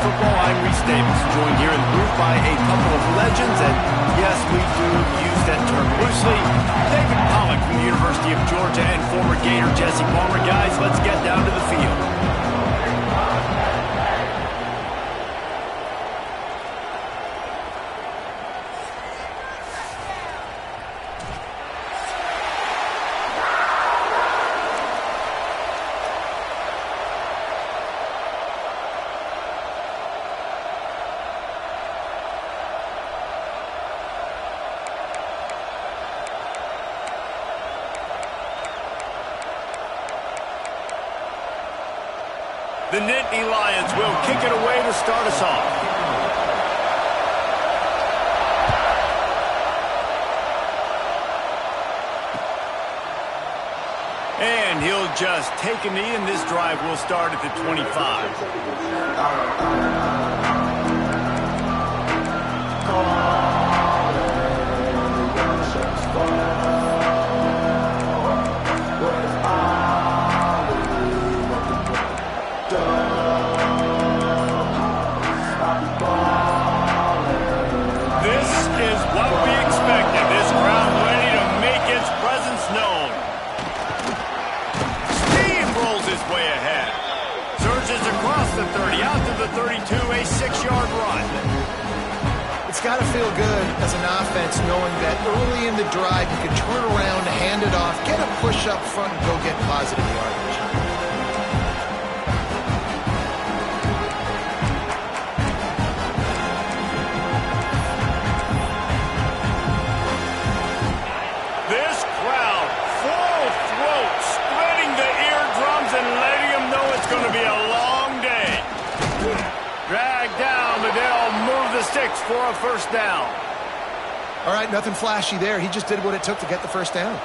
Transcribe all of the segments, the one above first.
football, I'm Reese Davis, joined here in the booth by a couple of legends, and yes, we do use that term loosely. David Pollack from the University of Georgia and former Gator Jesse Palmer. Guys, let's get down to the field. The Nittany Lions will kick it away to start us off. And he'll just take a knee, and this drive will start at the 25. Across the 30, out to the 32, a 6-yard run. It's got to feel good as an offense knowing that early in the drive you can turn around, hand it off, get a push up front, and go get positive yardage. This crowd, full throat, spreading the eardrums and letting them know it's going to be a long day. Drag down, but they'll move the sticks for a first down. All right, nothing flashy there. He just did what it took to get the first down.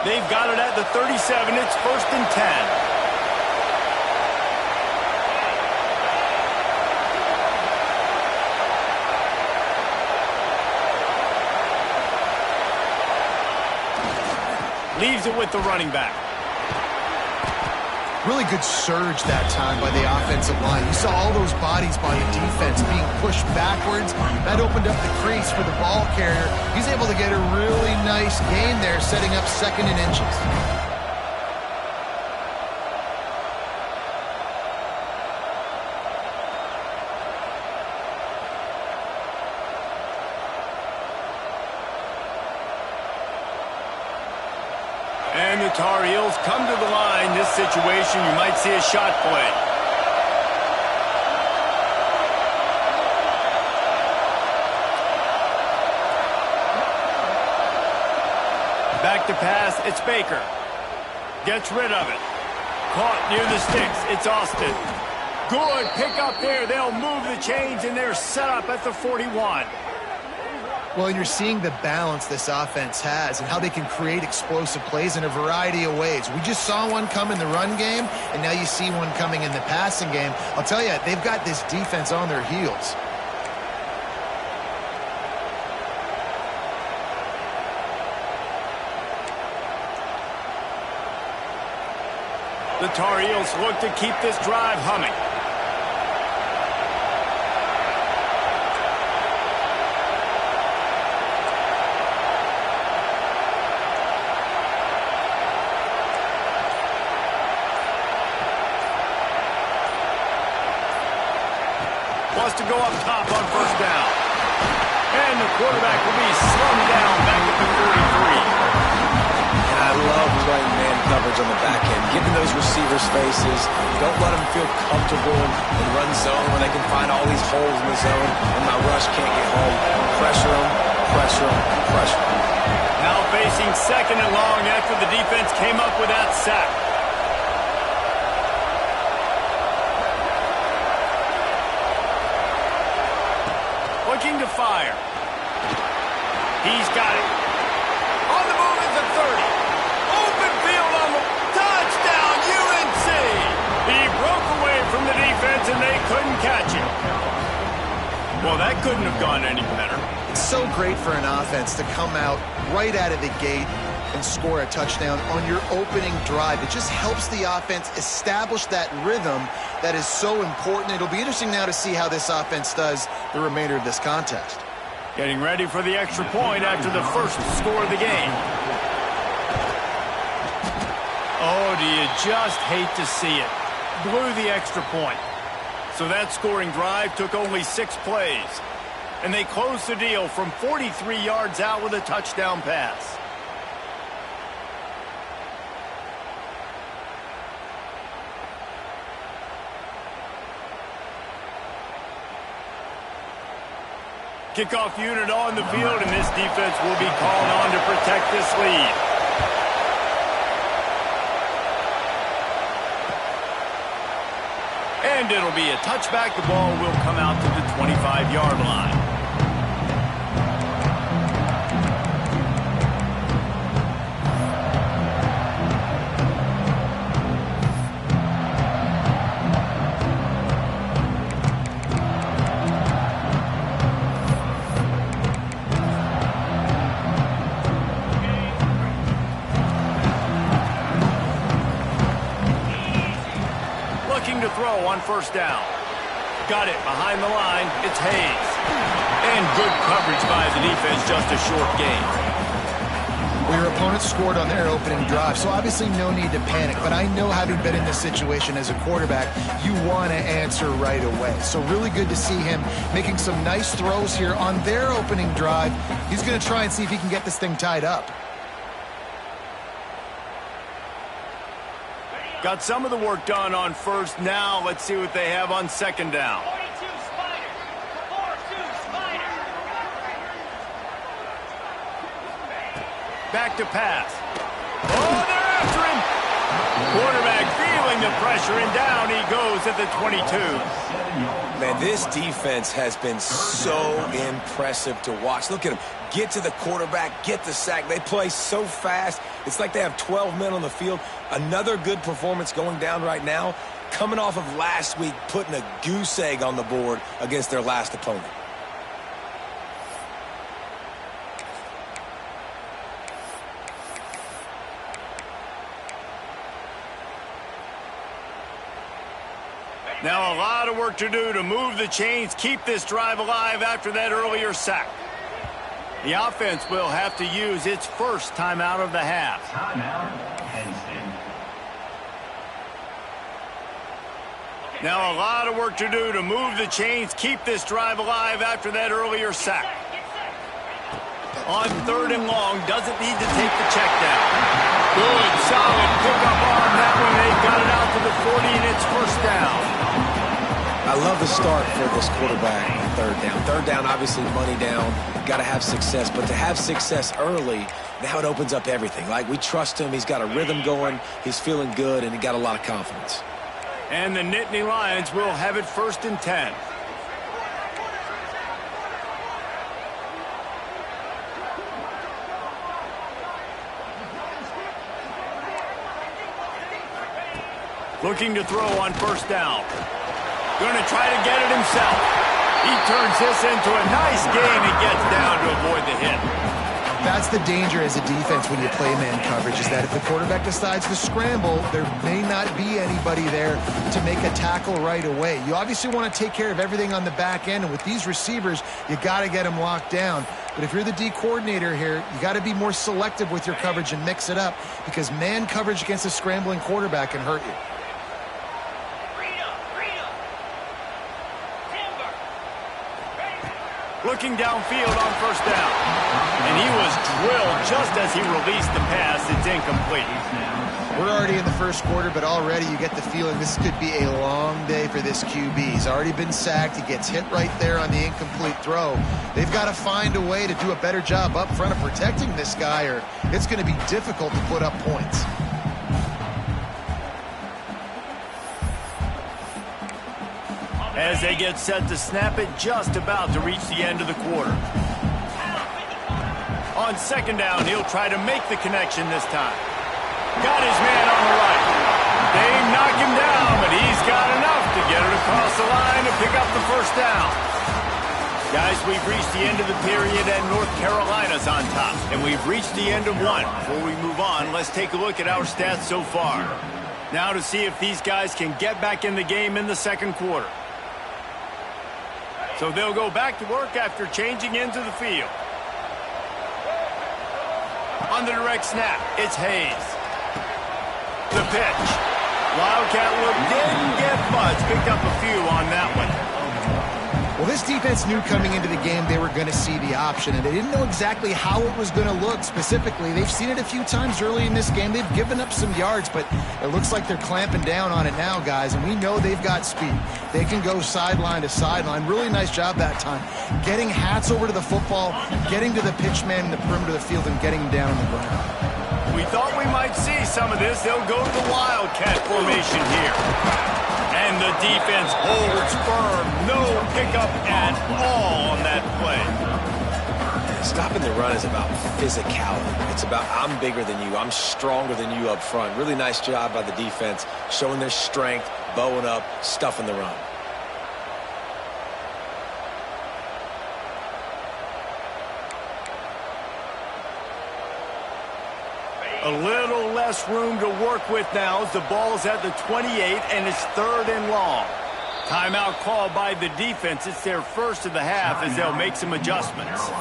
They've got it at the 37. It's 1st and 10. Leaves it with the running back. Really good surge that time by the offensive line. You saw all those bodies by the defense being pushed backwards. That opened up the crease for the ball carrier. He's able to get a really nice gain there, setting up 2nd and inches. And the Tar Heels come to the line. This situation, you might see a shot play. Back to pass, it's Baker. Gets rid of it. Caught near the sticks, it's Austin. Good pick up there. They'll move the chains, and they're set up at the 41. Well, and you're seeing the balance this offense has and how they can create explosive plays in a variety of ways. We just saw one come in the run game, and now you see one coming in the passing game. I'll tell you, they've got this defense on their heels. The Tar Heels look to keep this drive humming. Wants to go up top on 1st down. And the quarterback will be slung down back at the 43. I love playing man coverage on the back end, giving those receivers faces. Don't let them feel comfortable in run zone when they can find all these holes in the zone and my rush can't get home. Pressure them, pressure them, pressure them. Now facing 2nd and long after the defense came up with that sack. Looking to fire. He's got it. On the move at the 30. Open field on the touchdown, UNC. He broke away from the defense and they couldn't catch him. Well, that couldn't have gone any better. It's so great for an offense to come out right out of the gate and score a touchdown on your opening drive. It just helps the offense establish that rhythm that is so important. It'll be interesting now to see how this offense does the remainder of this contest. Getting ready for the extra point after the first score of the game. Oh, do you just hate to see it? Blew the extra point. So that scoring drive took only 6 plays. And they closed the deal from 43 yards out with a touchdown pass. Kickoff unit on the field, and this defense will be called on to protect this lead. And it'll be a touchback. The ball will come out to the 25-yard line. To throw on first down. Got it behind the line. It's Hayes. And good coverage by the defense, just a short gain. Well, your opponent scored on their opening drive, so obviously no need to panic. But I know, having been in this situation as a quarterback, you want to answer right away. So really good to see him making some nice throws here on their opening drive. He's going to try and see if he can get this thing tied up. Got some of the work done on first. Now let's see what they have on second down. Back to pass. Oh, they're after him. Quarterback feeling the pressure, and down he goes at the 22. Man, this defense has been so impressive to watch. Look at them. Get to the quarterback, get the sack. They play so fast. It's like they have 12 men on the field. Another good performance going down right now, coming off of last week, putting a goose egg on the board against their last opponent. Now a lot of work to do to move the chains, keep this drive alive after that earlier sack. The offense will have to use its first timeout of the half. Now a lot of work to do to move the chains, keep this drive alive after that earlier sack. On third and long, doesn't need to take the check down. Good, solid pickup on that one. They've got it out to the 40, and it's first down. I love the start for this quarterback on third down. Third down, obviously money down. Got to have success, but to have success early, now it opens up everything. Like, we trust him. He's got a rhythm going. He's feeling good, and he got a lot of confidence. And the Nittany Lions will have it first and 10. Looking to throw on first down. Going to try to get it himself. He turns this into a nice gain and gets down to avoid the hit. That's the danger as a defense when you play man coverage, is that if the quarterback decides to scramble, there may not be anybody there to make a tackle right away. You obviously want to take care of everything on the back end, and with these receivers, you got to get them locked down. But if you're the D coordinator here, you got to be more selective with your coverage and mix it up, because man coverage against a scrambling quarterback can hurt you. Looking downfield on first down. And he was drilled just as he released the pass. It's incomplete. We're already in the first quarter, but already you get the feeling this could be a long day for this QB. He's already been sacked. He gets hit right there on the incomplete throw. They've got to find a way to do a better job up front of protecting this guy, or it's going to be difficult to put up points. As they get set to snap it, just about to reach the end of the quarter. On second down, he'll try to make the connection this time. Got his man on the right. They knock him down, but he's got enough to get it across the line to pick up the first down. we've reached the end of the period and North Carolina's on top. And we've reached the end of one. Before we move on, let's take a look at our stats so far. Now to see if these guys can get back in the game in the second quarter. So they'll go back to work after changing into the field. On the direct snap, it's Hayes. The pitch. Wildcat look didn't get much. Picked up a few on that one. Well, this defense knew coming into the game they were going to see the option, and they didn't know exactly how it was going to look specifically. They've seen it a few times early in this game. They've given up some yards, but it looks like they're clamping down on it now, guys, and we know they've got speed. They can go sideline to sideline. Really nice job that time. Getting hats over to the football, getting to the pitch man in the perimeter of the field, and getting him down on the ground. We thought we might see some of this. They'll go to the Wildcat formation here. And the defense holds firm. No pickup at all on that play. Stopping the run is about physicality. It's about I'm bigger than you. I'm stronger than you up front. Really nice job by the defense, showing their strength, bowing up, stuffing the run. A little less room to work with now as the ball's at the 28 and it's 3rd and long. Timeout called by the defense. It's their first of the half as they'll make some adjustments.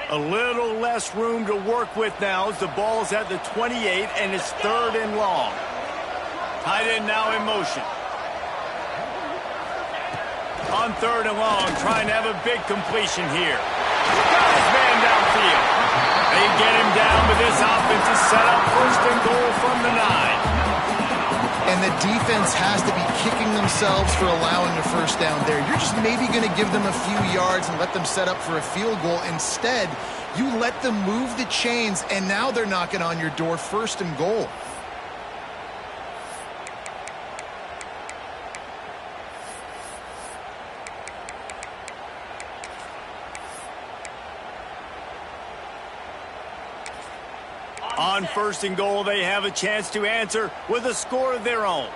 A little less room to work with now as the ball's at the 28 and it's 3rd and long. Tight end now in motion. On 3rd and long, trying to have a big completion here. Got his man downfield. They get him down, but this offense is set up 1st and goal from the 9. And the defense has to be kicking themselves for allowing the first down there. You're just maybe going to give them a few yards and let them set up for a field goal. Instead, you let them move the chains, and now they're knocking on your door 1st and goal. On 1st and goal, they have a chance to answer with a score of their own.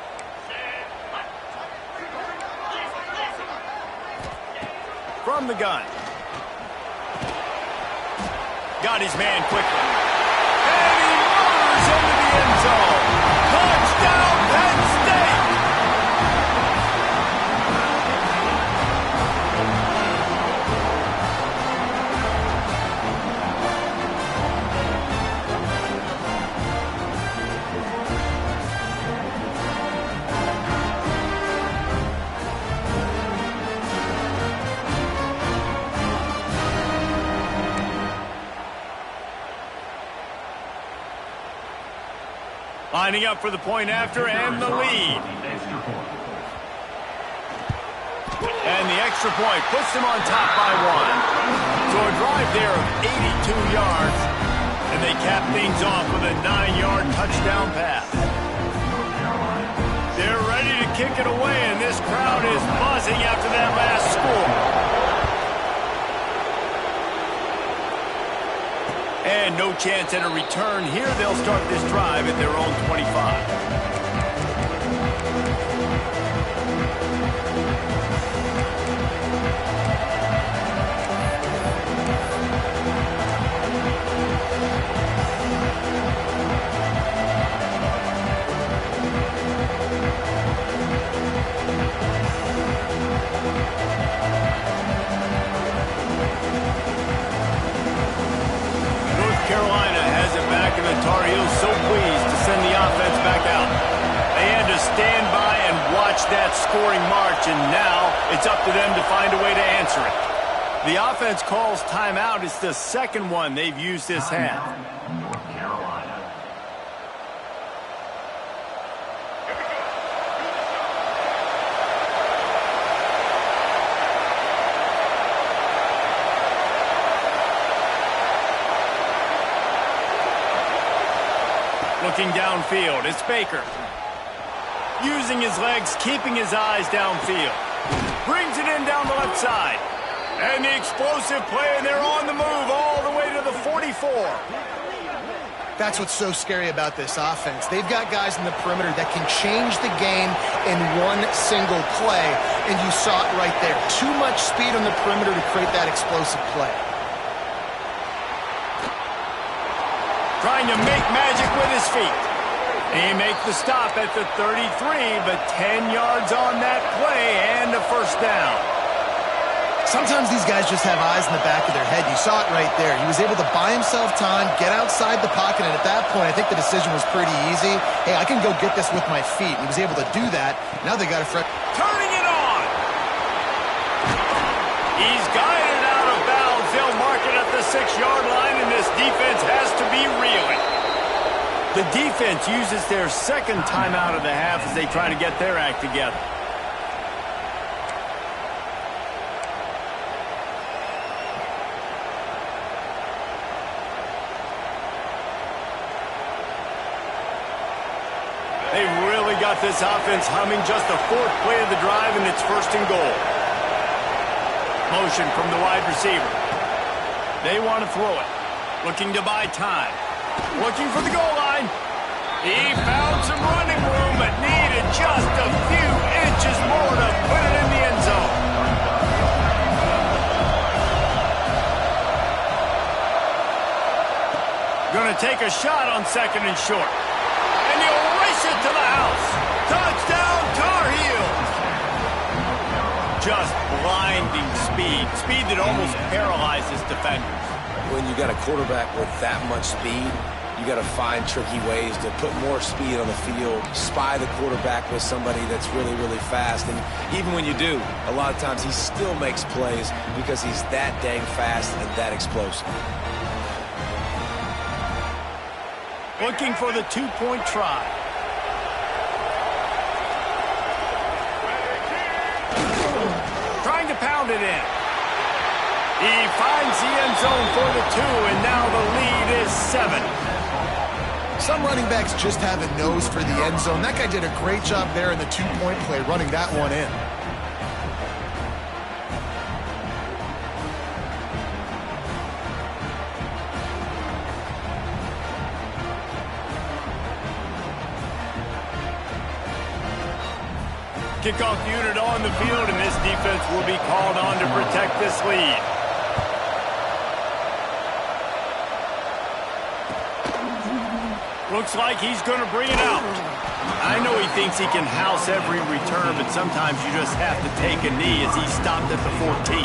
From the gun. Got his man quickly. And he motors into the end zone. Touchdown, Penn State! Lining up for the point after and the lead. And the extra point puts them on top by 1. So a drive there of 82 yards. And they cap things off with a 9-yard touchdown pass. They're ready to kick it away, and this crowd is buzzing after that last score. And no chance at a return here. They'll start this drive at their own 25. Carolina has it back, and the Tar Heels so pleased to send the offense back out. They had to stand by and watch that scoring march, and now it's up to them to find a way to answer it. The offense calls timeout. It's the second one they've used this half. North Carolina. Looking downfield, it's Baker. Using his legs, keeping his eyes downfield. Brings it in down the left side. And the explosive play, and they're on the move all the way to the 44. That's what's so scary about this offense. They've got guys in the perimeter that can change the game in one single play, and you saw it right there. Too much speed on the perimeter to create that explosive play. Trying to make magic with his feet. He makes the stop at the 33, but 10 yards on that play and a first down. Sometimes these guys just have eyes in the back of their head. You saw it right there. He was able to buy himself time, get outside the pocket, and at that point, I think the decision was pretty easy. Hey, I can go get this with my feet. He was able to do that. Now they got a turning it on. He's guided out of bounds. They'll mark it at the 6-yard line, and this defense has to be reeling. The defense uses their second timeout of the half as they try to get their act together. They've really got this offense humming. Just the 4th play of the drive, and it's 1st and goal. Motion from the wide receiver. They want to throw it. Looking to buy time. Looking for the goal line. He found some running room, but needed just a few inches more to put it in the end zone. Going to take a shot on 2nd and short. And he'll race it to the house. Touchdown, Tar Heels. Just blinding speed. Speed that almost paralyzes defenders. When you got a quarterback with that much speed, you got to find tricky ways to put more speed on the field, spy the quarterback with somebody that's really, really fast. And even when you do, a lot of times he still makes plays because he's that dang fast and that explosive. Looking for the 2-point try. Trying to pound it in. He finds the end zone for the 2, and now the lead is 7. Some running backs just have a nose for the end zone. That guy did a great job there in the 2-point play, running that one in. Kickoff unit on the field, and this defense will be called on to protect this lead. Looks like he's going to bring it out. I know he thinks he can house every return, but sometimes you just have to take a knee as he stopped at the 14.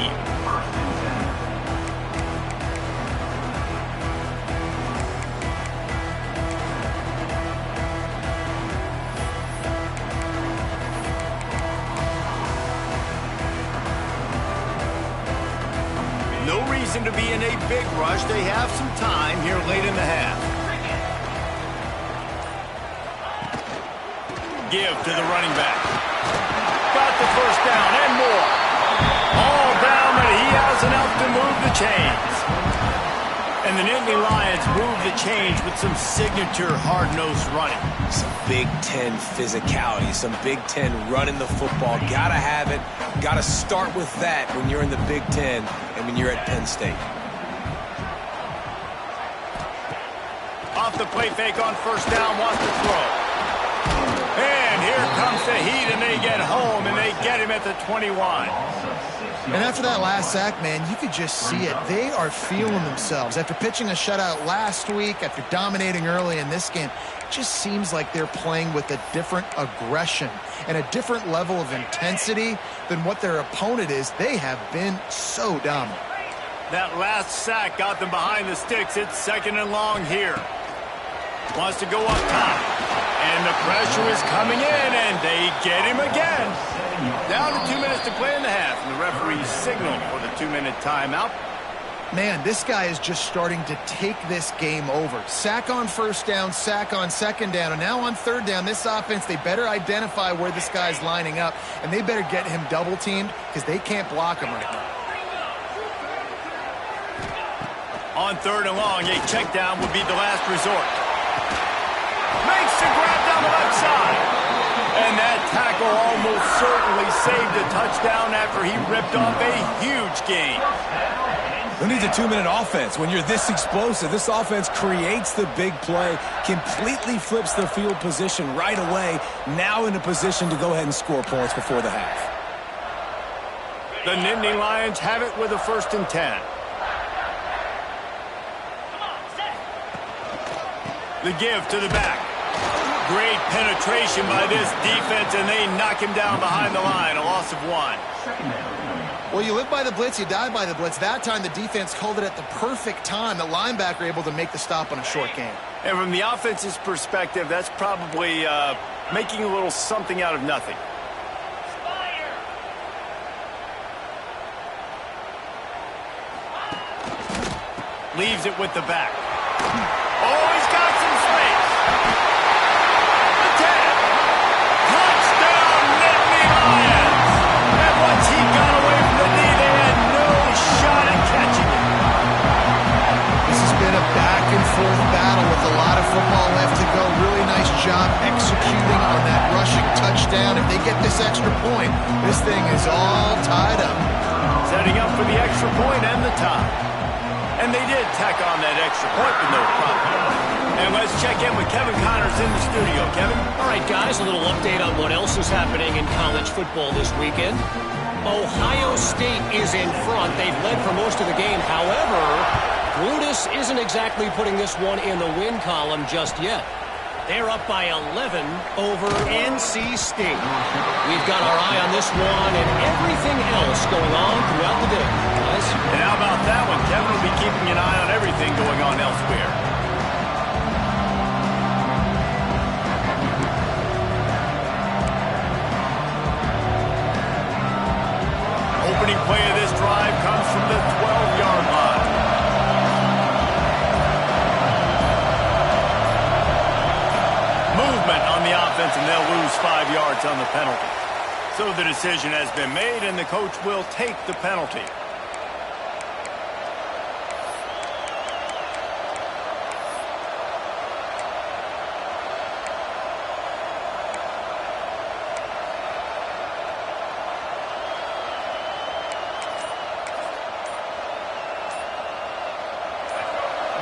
No reason to be in a big rush. They have some time here late in the half. Give to the running back. Got the first down and more. All down, but he has enough to move the chains. And the Nittany Lions move the chains with some signature hard-nosed running. Some Big Ten physicality, some Big Ten running the football. Gotta have it. Gotta start with that when you're in the Big Ten and when you're at Penn State. Off the play fake on first down, wants to throw. And here comes the heat, and they get home, and they get him at the 21. And after that last sack, man, you could just see it. They are feeling themselves. After pitching a shutout last week, after dominating early in this game, it just seems like they're playing with a different aggression and a different level of intensity than what their opponent is. They have been so dominant. That last sack got them behind the sticks. It's 2nd and long here. Wants to go up top. And the pressure is coming in, and they get him again. Down to 2 minutes to play in the half, and the referee signaled for the 2-minute timeout. Man, this guy is just starting to take this game over. Sack on first down, sack on second down, and now on third down, this offense, they better identify where this guy's lining up, and they better get him double-teamed because they can't block him right now. On 3rd and long, a check down would be the last resort. Makes the grab down the left side. And that tackle tackle almost certainly saved a touchdown after he ripped off a huge gain. Who needs a 2-minute offense? When you're this explosive, this offense creates the big play, completely flips the field position right away, now in a position to go ahead and score points before the half. The Nittany Lions have it with a 1st and 10. The give to the back. Great penetration by this defense, and they knock him down behind the line. A loss of 1. Well, you live by the blitz, you die by the blitz. That time, the defense called it at the perfect time. The linebacker able to make the stop on a short gain. And from the offense's perspective, that's probably making a little something out of nothing. Leaves it with the back. Oh, he's got some space. The 10. Touchdown, Nittany Lions. And once he got away from the knee, they had no shot at catching him. This has been a back-and-forth battle with a lot of football left to go. Really nice job executing on that rushing touchdown. If they get this extra point, this thing is all tied up. Setting up for the extra point and the tie. And they did tack on that extra point with no problem. And let's check in with Kevin Connors in the studio. Kevin? All right, guys, a little update on what else is happening in college football this weekend. Ohio State is in front. They've led for most of the game. However, Brutus isn't exactly putting this one in the win column just yet. They're up by 11 over NC State. We've got our eye on this one and everything else going on throughout the day, guys. And how about that one? Kevin will be keeping an eye on everything going on elsewhere. Opening play of this drive comes from the 12-yard line. Movement on the offense, and they'll lose 5 yards on the penalty. So the decision has been made, and the coach will take the penalty.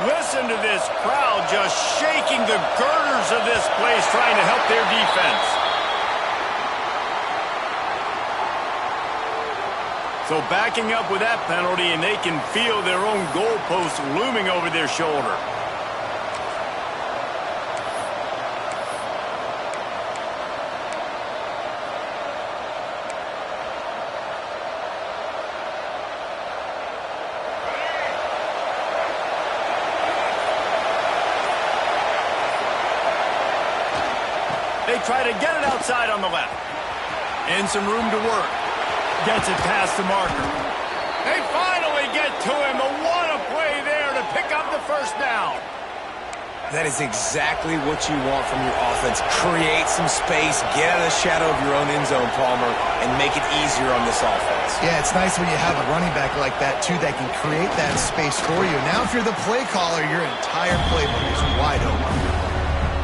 Listen to this crowd just shaking the girders of this place, trying to help their defense. So backing up with that penalty, and they can feel their own goalpost looming over their shoulder. They try to get it outside on the left. And some room to work. Gets it past the marker. They finally get to him. But what a play there to pick up the 1st down. That is exactly what you want from your offense. Create some space, get out of the shadow of your own end zone, Palmer, and make it easier on this offense. Yeah, it's nice when you have a running back like that, too, that can create that space for you. Now, if you're the play caller, your entire playbook is wide open.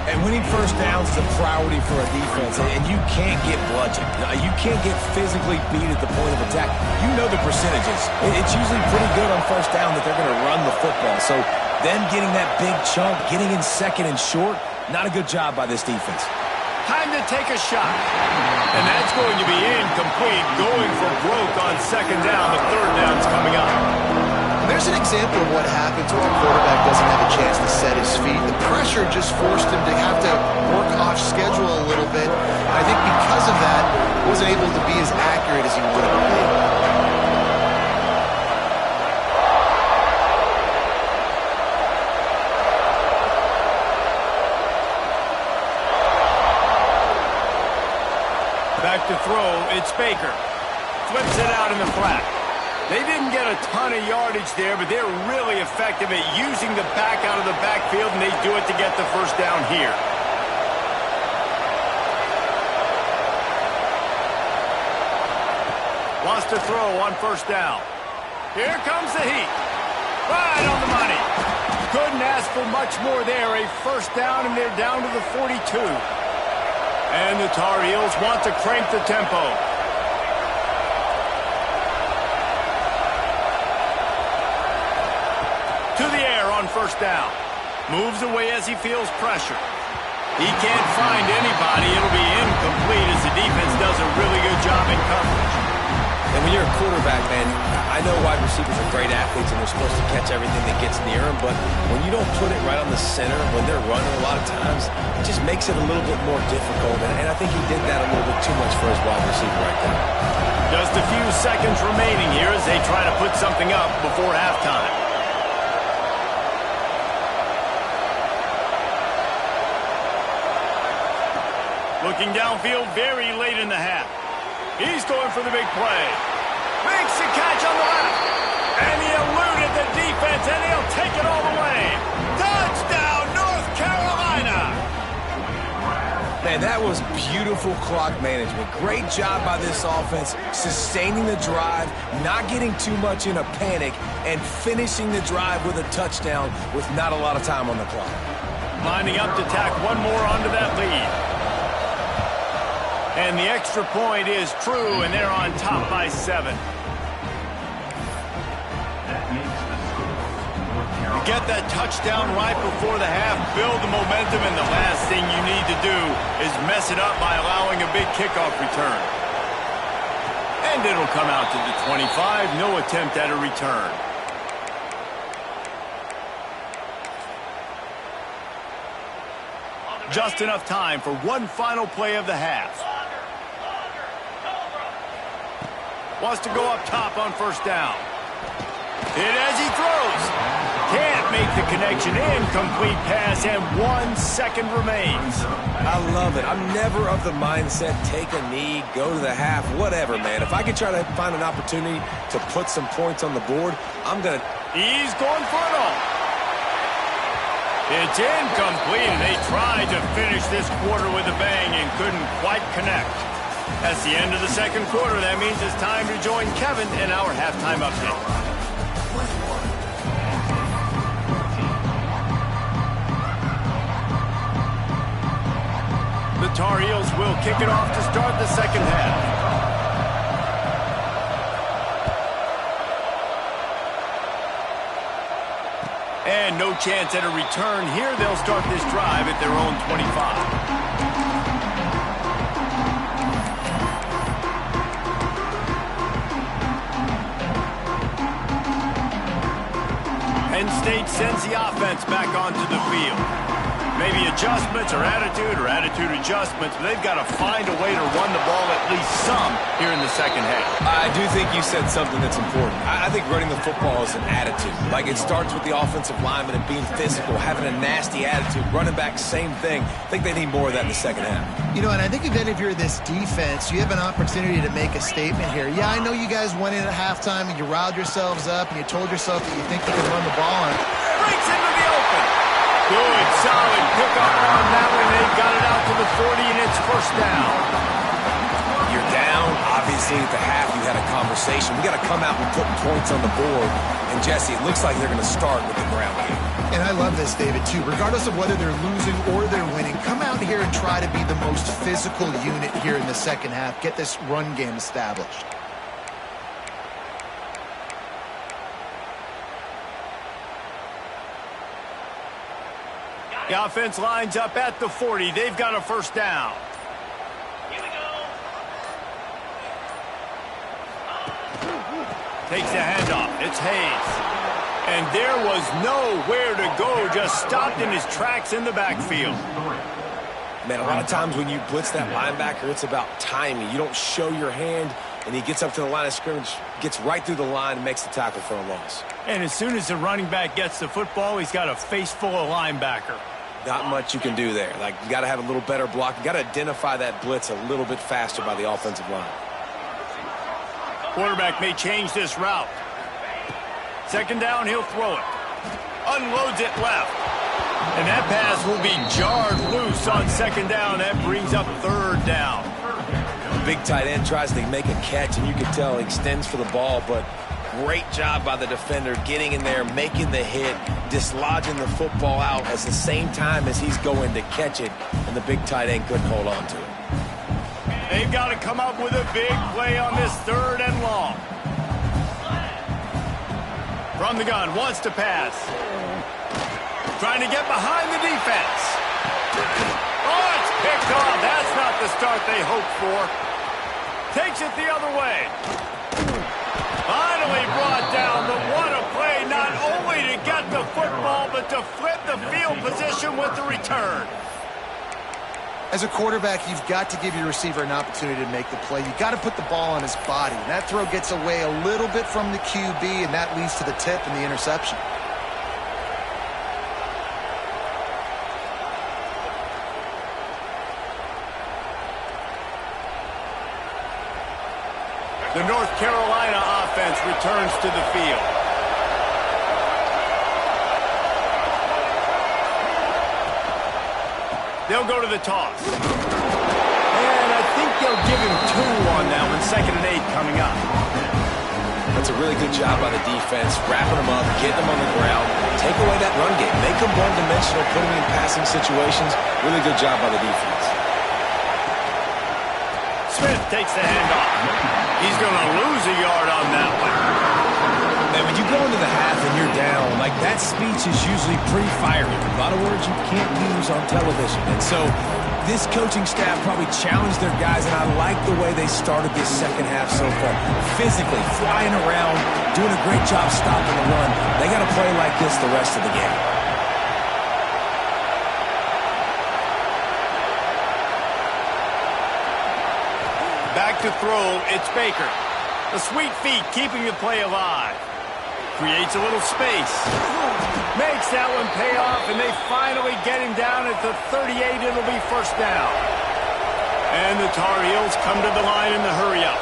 And winning 1st downs is a priority for a defense, and you can't get bludgeoned. You can't get physically beat at the point of attack. You know the percentages. It's usually pretty good on 1st down that they're going to run the football. So them getting that big chunk, getting in 2nd and short, not a good job by this defense. Time to take a shot. And that's going to be incomplete, going for broke on 2nd down. The 3rd down's coming up. There's an example of what happens when a quarterback doesn't have a chance to set his feet. The pressure just forced him to have to work off schedule a little bit. And I think because of that, he wasn't able to be as accurate as he wanted to be. Back to throw, it's Baker. Flips it out in the flat. They didn't get a ton of yardage there, but they're really effective at using the back out of the backfield, and they do it to get the 1st down here. Wants to throw on 1st down. Here comes the heat. Right on the money. Couldn't ask for much more there. A 1st down, and they're down to the 42. And the Tar Heels want to crank the tempo. To the air on first down. Moves away as he feels pressure. He can't find anybody. It'll be incomplete as the defense does a really good job in coverage. And when you're a quarterback, man, I know wide receivers are great athletes and they're supposed to catch everything that gets near them, but when you don't put it right on the center, when they're running a lot of times, it just makes it a little bit more difficult. And I think he did that a little bit too much for his wide receiver right there. Just a few seconds remaining here as they try to put something up before halftime. Looking downfield very late in the half. He's going for the big play. Makes the catch on the left. And he eluded the defense, and he'll take it all the way. Touchdown, North Carolina! Man, that was beautiful clock management. Great job by this offense, sustaining the drive, not getting too much in a panic, and finishing the drive with a touchdown with not a lot of time on the clock. Lining up to tack one more onto that lead. And the extra point is true, and they're on top by 7. Get that touchdown right before the half, build the momentum, and the last thing you need to do is mess it up by allowing a big kickoff return. And it'll come out to the 25, no attempt at a return. Just enough time for one final play of the half. Wants to go up top on first down. Hit as he throws. Can't make the connection. Incomplete pass, and 1 second remains. I love it. I'm never of the mindset, take a knee, go to the half, whatever, man. If I can try to find an opportunity to put some points on the board, I'm going to... He's going for it all. It's incomplete, and they tried to finish this quarter with a bang and couldn't quite connect. That's the end of the second quarter. That means it's time to join Kevin in our halftime update. The Tar Heels will kick it off to start the second half. And no chance at a return here. They'll start this drive at their own 25. Penn State sends the offense back onto the field. Maybe adjustments or attitude adjustments, but they've got to find a way to run the ball at least some here in the second half. I do think you said something that's important. I think running the football is an attitude. Like, it starts with the offensive lineman and being physical, having a nasty attitude. Running back, same thing. I think they need more of that in the second half. You know, and I think again, if you're this defense, you have an opportunity to make a statement here. Yeah, I know you guys went in at halftime and you riled yourselves up and you told yourself that you think you can run the ball and breaks into the open. Good, solid pickup on that one. They've got it out to the 40, and it's first down. You're down. Obviously, at the half, you had a conversation. We got to come out and put points on the board. And, Jesse, it looks like they're going to start with the ground game. And I love this, David, too. Regardless of whether they're losing or they're winning, come out here and try to be the most physical unit here in the second half. Get this run game established. The offense lines up at the 40. They've got a first down. Here we go. Takes the handoff. It's Hayes. And there was nowhere to go. Just stopped in his tracks in the backfield. Man, a lot of times when you blitz that linebacker, it's about timing. You don't show your hand, and he gets up to the line of scrimmage, gets right through the line, and makes the tackle for a loss. And as soon as the running back gets the football, he's got a face full of linebacker. Not much you can do there. Like, you got to have a little better block. You got to identify that blitz a little bit faster by the offensive line. Quarterback may change this route. Second down, he'll throw it. Unloads it left. And that pass will be jarred loose on second down. That brings up third down. Big tight end tries to make a catch, and you can tell he extends for the ball, but great job by the defender getting in there, making the hit, dislodging the football out at the same time as he's going to catch it, and the big tight end couldn't hold on to it. They've got to come up with a big play on this 3rd and long. From the gun, wants to pass. Trying to get behind the defense. Oh, it's picked off. That's not the start they hoped for. Takes it the other way. Finally brought down, but what a play, not only to get the football, but to flip the field position with the return. As a quarterback, you've got to give your receiver an opportunity to make the play. You've got to put the ball on his body. And that throw gets away a little bit from the QB, and that leads to the tip and the interception. The North Carolina offense returns to the field. They'll go to the toss. And I think they'll give him 2 on that one. 2nd and 8 coming up. That's a really good job by the defense, wrapping them up, getting them on the ground, take away that run game, make them one-dimensional, put them in passing situations. Really good job by the defense. Smith takes the handoff. He's going to lose a yard on that one. And when you go into the half and you're down, like that speech is usually pretty fiery. A lot of words you can't use on television. And so this coaching staff probably challenged their guys, and I like the way they started this 2nd half so far. Physically, flying around, doing a great job stopping the run. They got to play like this the rest of the game. Back to throw, it's Baker. The sweet feet keeping the play alive. Creates a little space. Makes that one pay off, and they finally get him down at the 38. It'll be 1st down. And the Tar Heels come to the line in the hurry-up.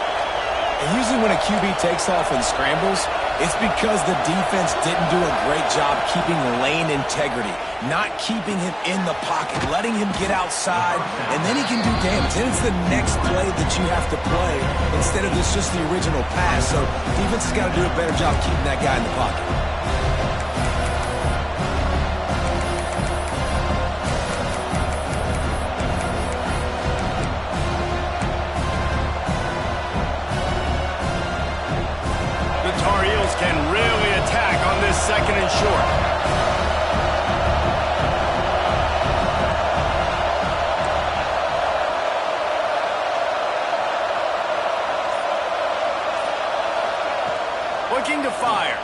And usually when a QB takes off and scrambles, it's because the defense didn't do a great job keeping lane integrity, not keeping him in the pocket, letting him get outside, and then he can do damage. Then it's the next play that you have to play instead of just the original pass. So defense has got to do a better job keeping that guy in the pocket. Can really attack on this 2nd and short. Looking to fire.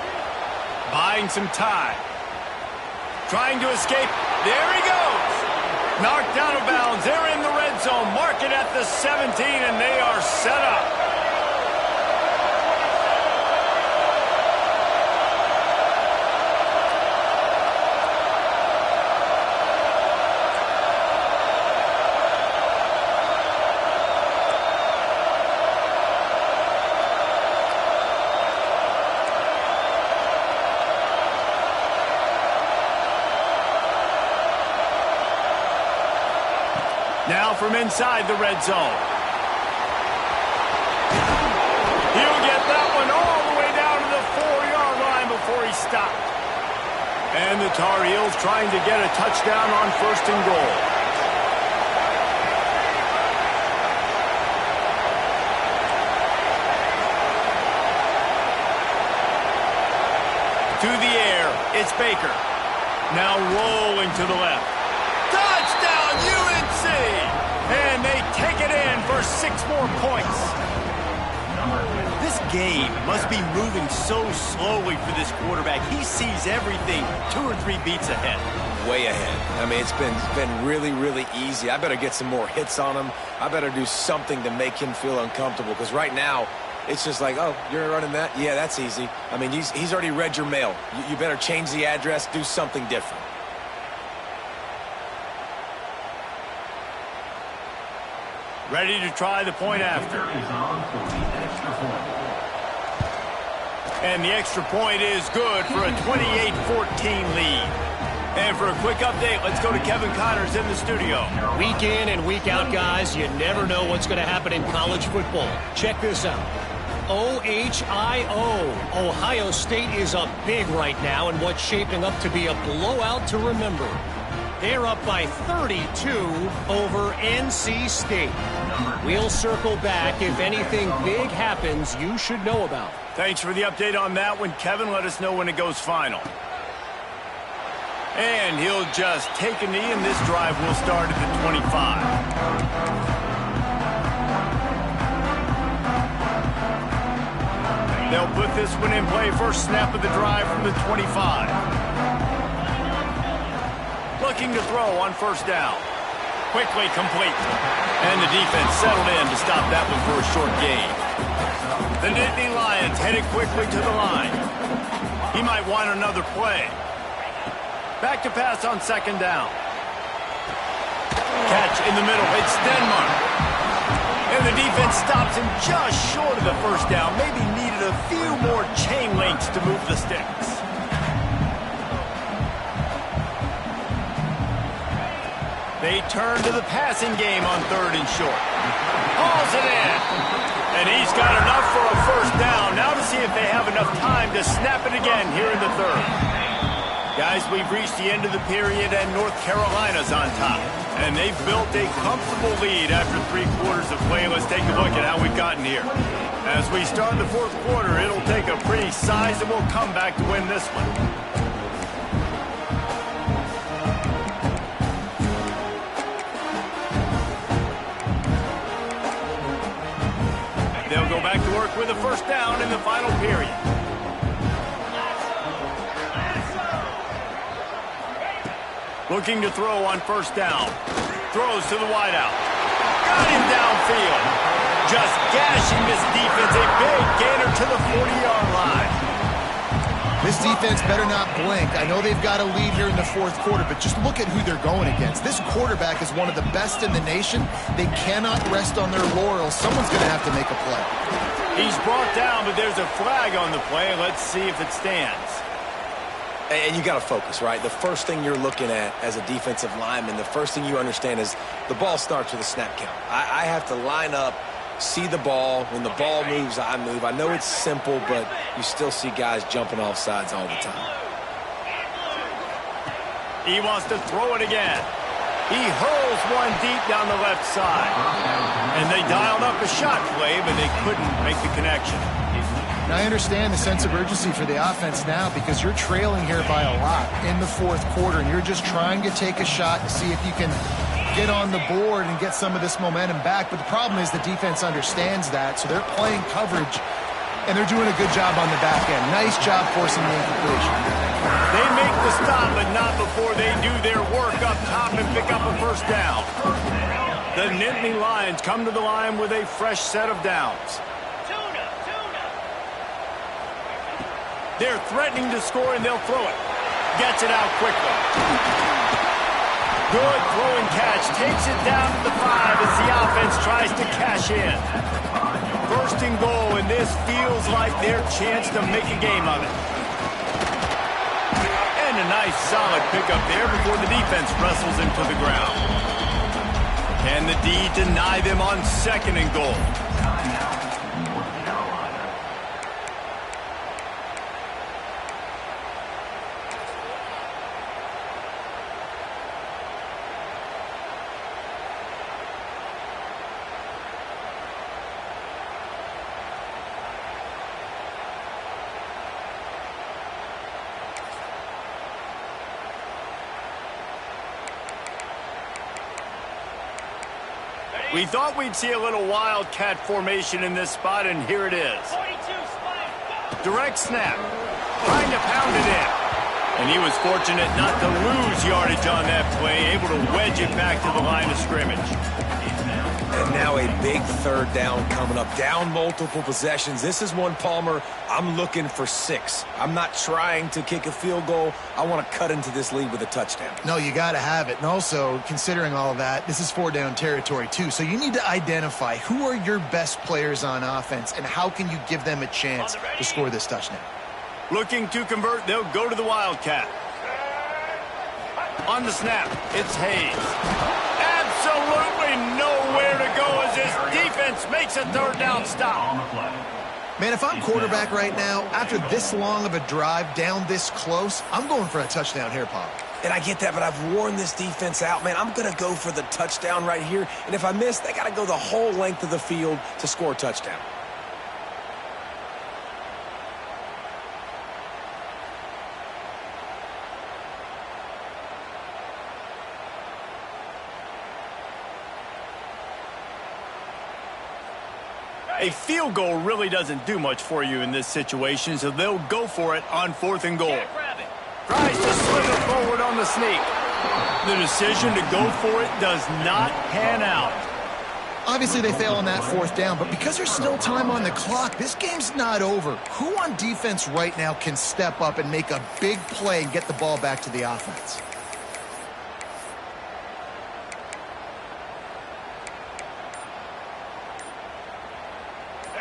Buying some time. Trying to escape. There he goes. Knocked out of bounds. They're in the red zone. Mark it at the 17, and they are set up. Now from inside the red zone. He'll get that one all the way down to the 4-yard line before he stopped. And the Tar Heels trying to get a touchdown on 1st and goal. To the air, it's Baker. Now rolling to the left. Touchdown, UNC! And they take it in for 6 more points. This game must be moving so slowly for this quarterback. He sees everything 2 or 3 beats ahead. Way ahead. I mean, it's been really, really easy. I better get some more hits on him. I better do something to make him feel uncomfortable, because right now, it's just like, oh, you're running that? Yeah, that's easy. I mean, he's already read your mail. You better change the address, do something different. Ready to try the point after. And the extra point is good for a 28-14 lead. And for a quick update, let's go to Kevin Connors in the studio. Week in and week out, guys, you never know what's going to happen in college football. Check this out. OHIO. Ohio State is up big right now in what's shaping up to be a blowout to remember. They're up by 32 over NC State. We'll circle back. If anything big happens, you should know about. Thanks for the update on that one, Kevin. Let us know when it goes final. And he'll just take a knee, and this drive will start at the 25. They'll put this one in play. First snap of the drive from the 25. Looking to throw on first down. Quickly complete. And the defense settled in to stop that one for a short gain. The Nittany Lions headed quickly to the line. He might want another play. Back to pass on second down. Catch in the middle. It's Denmark. And the defense stops him just short of the first down. Maybe needed a few more chain links to move the sticks. They turn to the passing game on third and short. Hauls it in. And he's got enough for a first down. Now to see if they have enough time to snap it again here in the third. Guys, we've reached the end of the period, and North Carolina's on top. And they've built a comfortable lead after 3 quarters of play. Let's take a look at how we've gotten here. As we start the fourth quarter, it'll take a pretty sizable comeback to win this one. They'll go back to work with a first down in the final period. Looking to throw on first down. Throws to the wideout. Got him downfield. Just gashing this defense. A big gainer to the 40-yard line. This defense better not blink. I know they've got a lead here in the fourth quarter, but just look at who they're going against. This quarterback is one of the best in the nation. They cannot rest on their laurels. Someone's going to have to make a play. He's brought down, but there's a flag on the play. Let's see if it stands. And you got to focus, right? The first thing you're looking at as a defensive lineman, the first thing you understand is the ball starts with a snap count. I have to line up, see the ball. When the ball moves, I move. I know it's simple, but you still see guys jumping off sides all the time. He wants to throw it again. He hurls one deep down the left side. And they dialed up a shot play, but they couldn't make the connection. And I understand the sense of urgency for the offense now because you're trailing here by a lot in the fourth quarter, and you're just trying to take a shot to see if you can get on the board and get some of this momentum back. But the problem is the defense understands that, so they're playing coverage, and they're doing a good job on the back end. Nice job forcing the incompletion. They make the stop, but not before they do their work up top and pick up a first down. The Nittany Lions come to the line with a fresh set of downs. They're threatening to score, and they'll throw it. Gets it out quickly. Good throwing catch. Takes it down to the 5 as the offense tries to cash in. First and goal, and this feels like their chance to make a game of it. And a nice solid pickup there before the defense wrestles him to the ground. Can the D deny them on second and goal? We thought we'd see a little wildcat formation in this spot, and here it is. Direct snap. Trying to pound it in. And he was fortunate not to lose yardage on that play, able to wedge it back to the line of scrimmage. And now a big third down coming up. Down multiple possessions. This is one, Palmer, I'm looking for 6. I'm not trying to kick a field goal. I want to cut into this lead with a touchdown. No, you got to have it. And also, considering all of that, this is 4-down territory too. So you need to identify who are your best players on offense and how can you give them a chance to score this touchdown. Looking to convert, they'll go to the Wildcat. On the snap, it's Hayes. Absolutely nowhere to go as this defense makes a third down stop. Man, if I'm quarterback right now, after this long of a drive down this close, I'm going for a touchdown here, Pop. And I get that, but I've worn this defense out, man. I'm going to go for the touchdown right here. And if I miss, they got to go the whole length of the field to score a touchdown. A field goal really doesn't do much for you in this situation, so they'll go for it on 4th and goal. Tries to slither forward on the sneak. The decision to go for it does not pan out. Obviously, they fail on that 4th down, but because there's still time on the clock, this game's not over. Who on defense right now can step up and make a big play and get the ball back to the offense?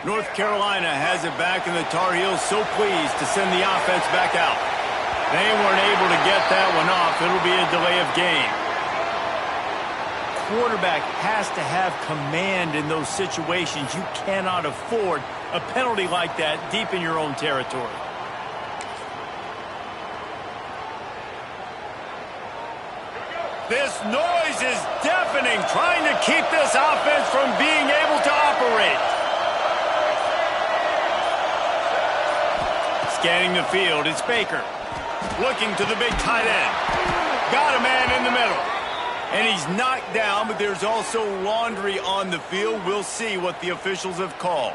North Carolina has it back, and the Tar Heels so pleased to send the offense back out. They weren't able to get that one off. It'll be a delay of game. Quarterback has to have command in those situations. You cannot afford a penalty like that deep in your own territory. This noise is deafening, trying to keep this offense from being able to operate. Scanning the field, it's Baker. Looking to the big tight end. Got a man in the middle. And he's knocked down, but there's also laundry on the field. We'll see what the officials have called.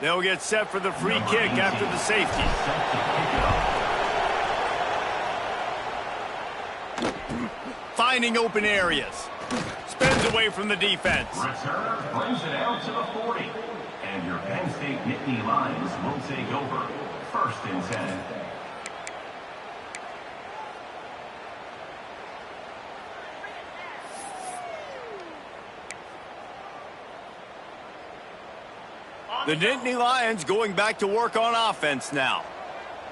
They'll get set for the free kick after the safety. Finding open areas. Spins away from the defense. Return brings it out to the 40. And your Penn State Nittany Lions will take over. 1st and 10. The Nittany Lions going back to work on offense now.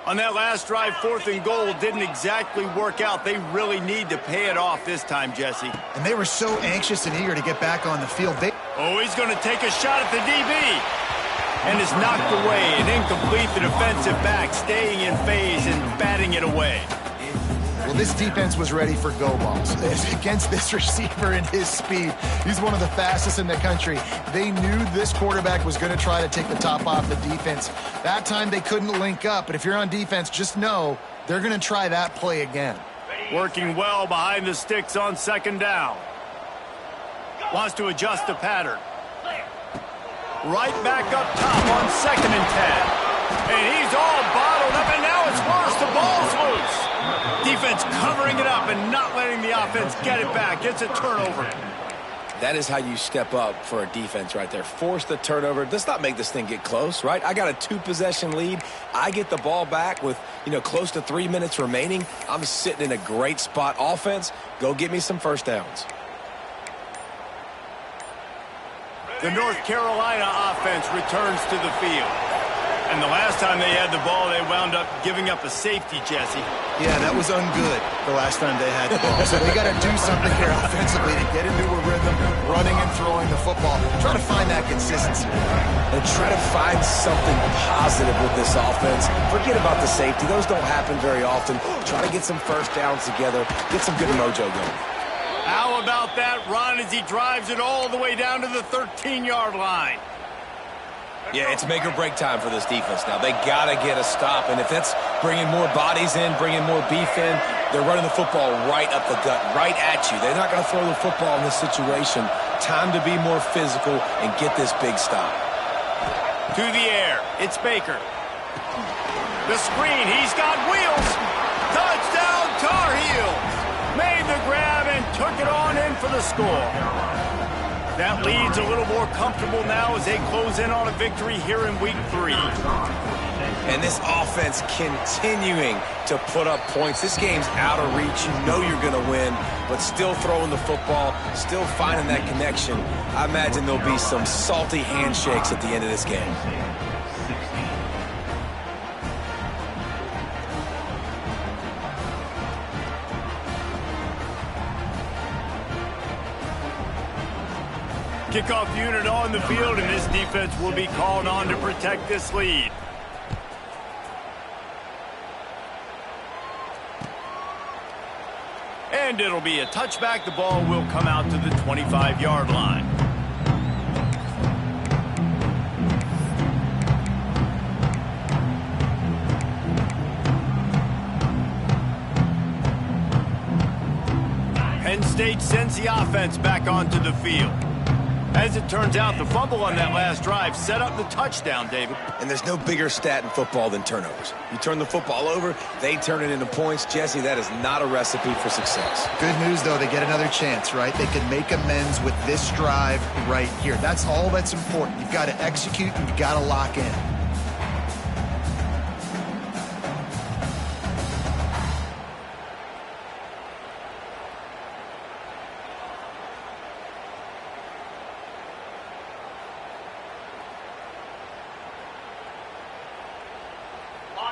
On that last drive, 4th and goal didn't exactly work out. They really need to pay it off this time, Jesse. And they were so anxious and eager to get back on the field. Oh, he's going to take a shot at the DB. And is knocked away and incomplete. The defensive back staying in phase and batting it away. Well, this defense was ready for go balls. Against this receiver and his speed, he's one of the fastest in the country. They knew this quarterback was going to try to take the top off the defense. That time they couldn't link up, but if you're on defense, just know they're going to try that play again. Working well behind the sticks on 2nd down. Wants to adjust the pattern. Right back up top on 2nd and 10. And he's all bottled up, and now it's worse. The ball's loose. Defense covering it up and not letting the offense get it back. Gets a turnover. That is how you step up for a defense right there. Force the turnover. Let's not make this thing get close, right? I got a 2-possession lead. I get the ball back with, close to 3 minutes remaining. I'm sitting in a great spot. Offense, go get me some 1st downs. The North Carolina offense returns to the field. And the last time they had the ball, they wound up giving up a safety, Jesse. Yeah, that was ungood the last time they had the ball. So they got to do something here offensively to get into a rhythm, running and throwing the football. Try to find that consistency. And try to find something positive with this offense. Forget about the safety. Those don't happen very often. Try to get some 1st downs together. Get some good mojo going. How about that run as he drives it all the way down to the 13-yard line? Yeah, it's make or break time for this defense now. They got to get a stop, and if that's bringing more bodies in, bringing more beef in, they're running the football right up the gut, right at you. They're not going to throw the football in this situation. Time to be more physical and get this big stop. To the air, it's Baker. The screen, he's got wheels. Touchdown, Tar Heels. Made the grab and took it on in for the score. That lead's a little more comfortable now as they close in on a victory here in Week 3. And this offense continuing to put up points. This game's out of reach. You know you're going to win, but still throwing the football, still finding that connection. I imagine there'll be some salty handshakes at the end of this game. Kickoff unit on the field, and this defense will be called on to protect this lead. And it'll be a touchback. The ball will come out to the 25-yard line. Penn State sends the offense back onto the field. As it turns out, the fumble on that last drive set up the touchdown, David. And there's no bigger stat in football than turnovers. You turn the football over, they turn it into points. Jesse, that is not a recipe for success. Good news, though, they get another chance, right? They can make amends with this drive right here. That's all that's important. You've got to execute and you've got to lock in.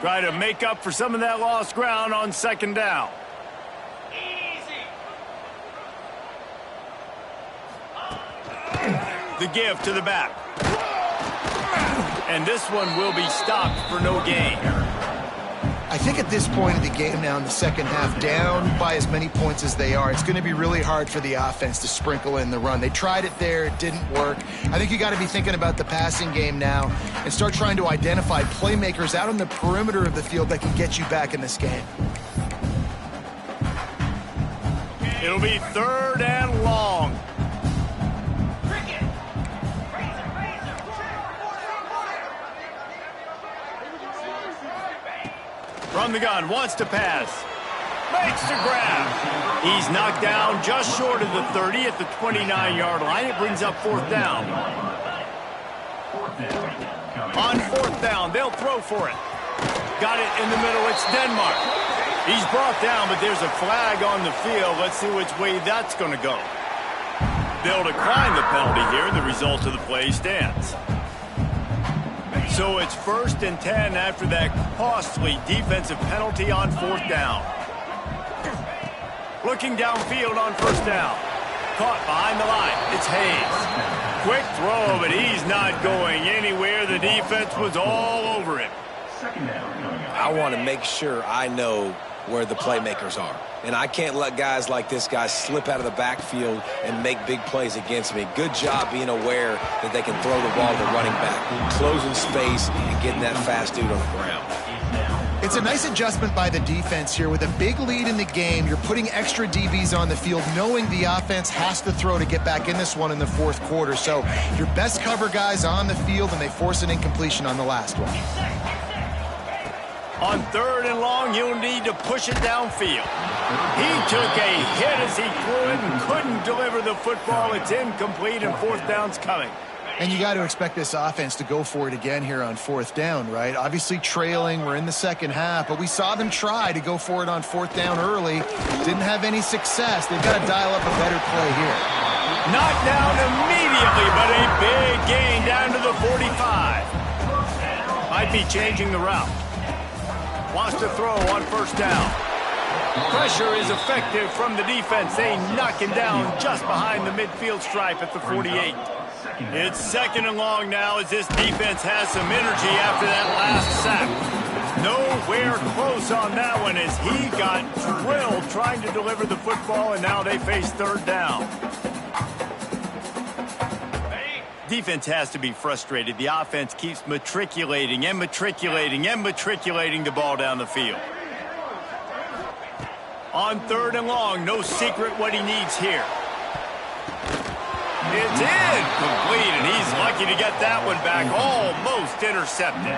Try to make up for some of that lost ground on second down. The give to the back. And this one will be stopped for no gain. I think at this point of the game now in the second half, down by as many points as they are, it's going to be really hard for the offense to sprinkle in the run. They tried it there. It didn't work. I think you got to be thinking about the passing game now and start trying to identify playmakers out on the perimeter of the field that can get you back in this game. It'll be third and long. From the gun, wants to pass. Makes the grab. He's knocked down just short of the 30 at the 29-yard line. It brings up fourth down. On fourth down, they'll throw for it. Got it in the middle. It's Denmark. He's brought down, but there's a flag on the field. Let's see which way that's going to go. They'll decline the penalty here. The result of the play stands. So it's 1st and 10 after that costly defensive penalty on fourth down. Looking downfield on first down. Caught behind the line. It's Hayes. Quick throw, but he's not going anywhere. The defense was all over him. I want to make sure I know where the playmakers are. And I can't let guys like this guy slip out of the backfield and make big plays against me. Good job being aware that they can throw the ball to the running back, closing space and getting that fast dude on the ground. It's a nice adjustment by the defense here. With a big lead in the game, you're putting extra DBs on the field, knowing the offense has to throw to get back in this one in the fourth quarter. So your best cover guys on the field, and they force an incompletion on the last one. On third and long, you'll need to push it downfield. He took a hit as he threw it and couldn't deliver the football. It's incomplete, and fourth down's coming. And you got to expect this offense to go for it again here on fourth down, right? Obviously trailing, we're in the second half, but we saw them try to go for it on fourth down early. Didn't have any success. They've got to dial up a better play here. Knocked down immediately, but a big gain down to the 45. Might be changing the route. Wants to throw on first down. Pressure is effective from the defense. They knock him down just behind the midfield stripe at the 48. It's second and long now as this defense has some energy after that last sack. Nowhere close on that one as he got drilled trying to deliver the football, and now they face third down. Defense has to be frustrated. The offense keeps matriculating and matriculating and matriculating the ball down the field. On third and long, no secret what he needs here. It's incomplete, and he's lucky to get that one back. Almost intercepted.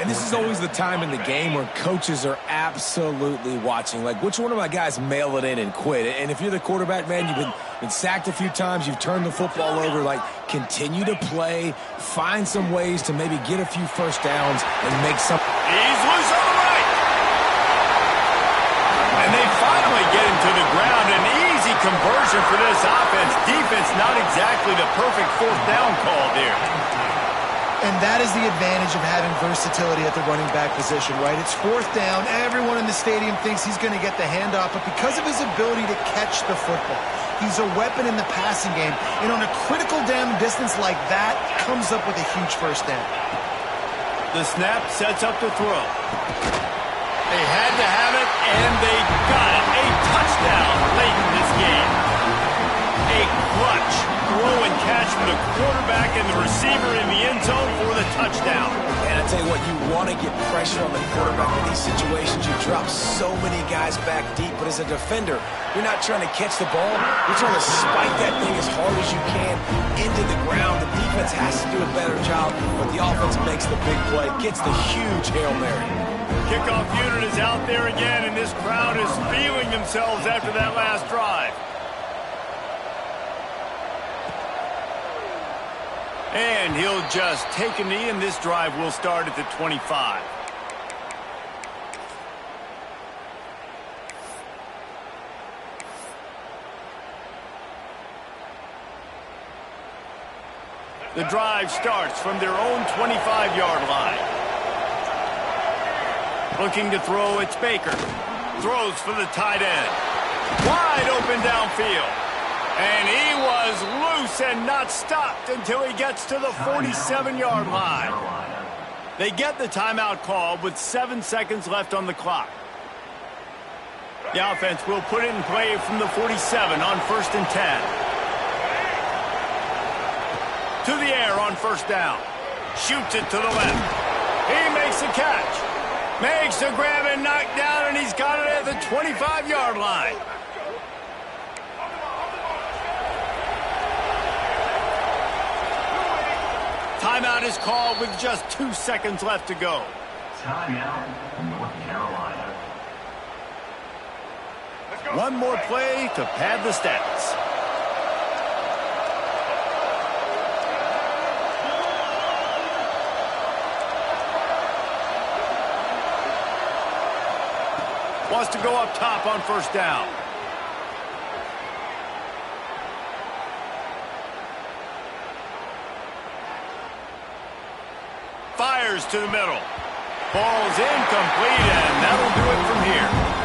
And this is always the time in the game where coaches are absolutely watching. Like, which one of my guys mail it in and quit? And if you're the quarterback, man, you've been sacked a few times, you've turned the football over, like, continue to play, find some ways to maybe get a few first downs and make some. He's loose on the right. And they finally get him to the ground. An easy conversion for this offense. Defense not exactly the perfect fourth down call there. And that is the advantage of having versatility at the running back position, right? It's fourth down. Everyone in the stadium thinks he's going to get the handoff, but because of his ability to catch the football, he's a weapon in the passing game. And on a critical down distance like that, comes up with a huge first down. The snap sets up the throw. They had to have it, and they got it. A touchdown late in this game. A clutch throw and catch from the quarterback and the receiver in the end zone for the touchdown. And I tell you what, you want to get pressure on the quarterback in these situations. You drop so many guys back deep, but as a defender, you're not trying to catch the ball. You're trying to spike that thing as hard as you can into the ground. The defense has to do a better job, but the offense makes the big play, gets the huge Hail Mary. Kickoff unit is out there again, and this crowd is feeling themselves after that last drive. And he'll just take a knee, and this drive will start at the 25. The drive starts from their own 25-yard line. Looking to throw, it's Baker. Throws for the tight end. Wide open downfield. And he was loose and not stopped until he gets to the 47-yard line. They get the timeout call with 7 seconds left on the clock. The offense will put it in play from the 47 on 1st and 10. To the air on first down. Shoots it to the left. He makes the catch. Makes the grab and knock down, and he's got it at the 25-yard line. Timeout is called with just 2 seconds left to go. Timeout, North Carolina. One more play to pad the stats. Wants to go up top on first down. Fires to the middle. Ball's incomplete, and that'll do it from here.